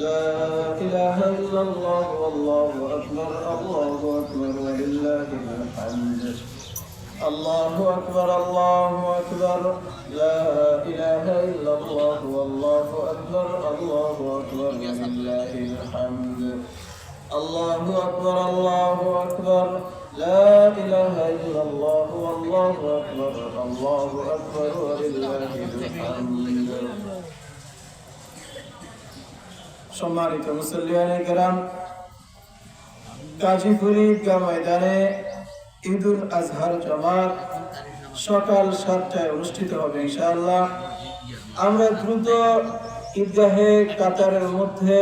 لا إله إلا الله والله أكبر الله أكبر ولله الحمد الله أكبر الله أكبر لا إله إلا الله والله أكبر الله أكبر ولله الحمد الله أكبر الله أكبر لا إله إلا الله والله أكبر الله أكبر ولله الحمد সম্মানিত মুসল্লিয়ানে কেরাম, গাজীপুরি ঈদগাহ ময়দানে ঈদুল আজহার জামাত সকাল 7টায় অনুষ্ঠিত হবে ইনশাআল্লাহ। আমরা দ্রুত ঈদগাহে কাতারের মধ্যে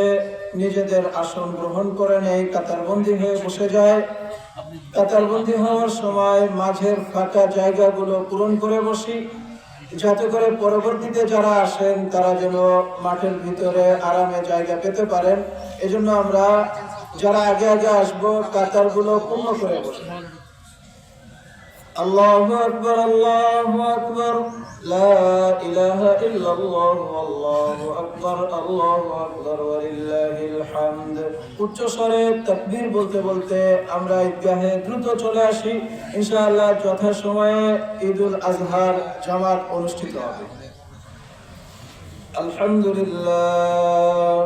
নিজেদের আসন গ্রহণ করে নেই, কাতারবন্দি হয়ে বসে যায়। কাতারবন্দি হওয়ার সময় মাঝের ফাঁকা জায়গাগুলো পূরণ করে বসি, যাতে করে পরবর্তীতে যারা আসেন তারা যেন মাঠের ভিতরে আরামে জায়গা পেতে পারেন। এজন্য আমরা যারা আগে আগে আসবো কাতারগুলো পূর্ণ করে বসি। আল্লাহু আকবার আল্লাহু আকবার লা ইলাহা ইল্লাল্লাহ আল্লাহু আকবার ওয়ালিল্লাহিল হামদ। উচ্চ স্বরে তাকবীর বলতে বলতে আমরা ঈদগাহে দ্রুত চলে আসি। ইনশাআল্লাহ যথাসময়ে ঈদুল আজহার জামাত অনুষ্ঠিত হবে। আলহামদুলিল্লাহ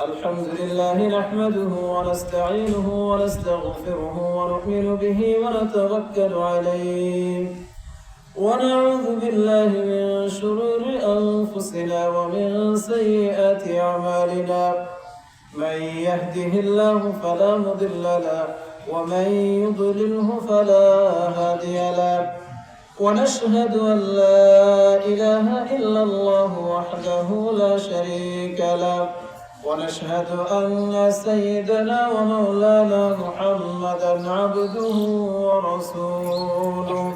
الحمد لله نحمده ونستعينه ونستغفره ونؤمن به ونتوكل عليه ونعوذ بالله من شرور أنفسنا ومن سيئات أعمالنا من يهده الله فلا مضل له ومن يضلله فلا هادي له ونشهد أن لا إله إلا الله وحده لا شريك له ونشهد أن سيدنا ومولانا محمدا عبده ورسوله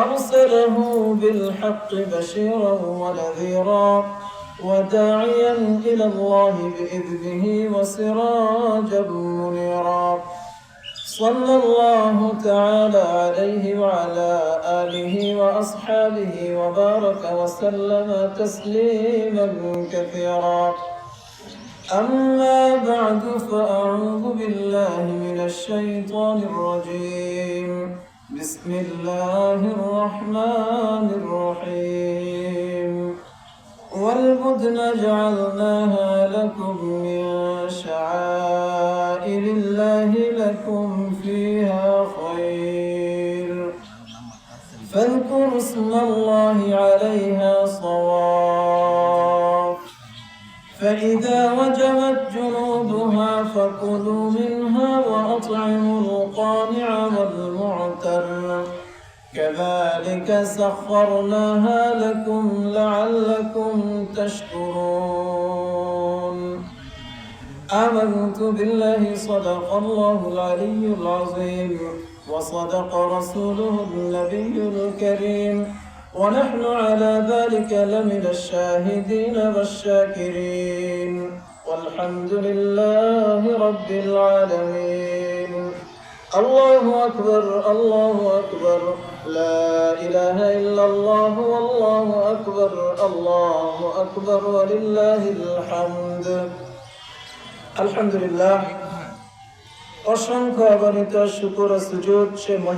أرسله بالحق بشيرا ونذيرا وداعيا إلى الله بإذنه وسراجا منيرا صلى الله تعالى عليه وعلى آله وأصحابه وبارك وسلم تسليما كثيرا. أما بعد فأعوذ بالله من الشيطان الرجيم. بسم الله الرحمن الرحيم. والبدن جعلناها لكم من شعائر الله لكم فيها خير فاذكروا اسم الله عليها صواف فإذا وجبت جنوبها فكلوا منها وأطعموا القانع والمعتر كذلك سخرناها لكم لعلكم تشكرون. آمنت بالله صدق الله العلي العظيم وصدق رسوله النبي الكريم ونحن على ذلك لمن الشاهدين والشاكرين والحمد لله رب العالمين. الله أكبر الله أكبر لا إله إلا الله والله أكبر ولله الحمد. الحمد لله অসংখ্য অগণিত শুকর ও সুজুদ সে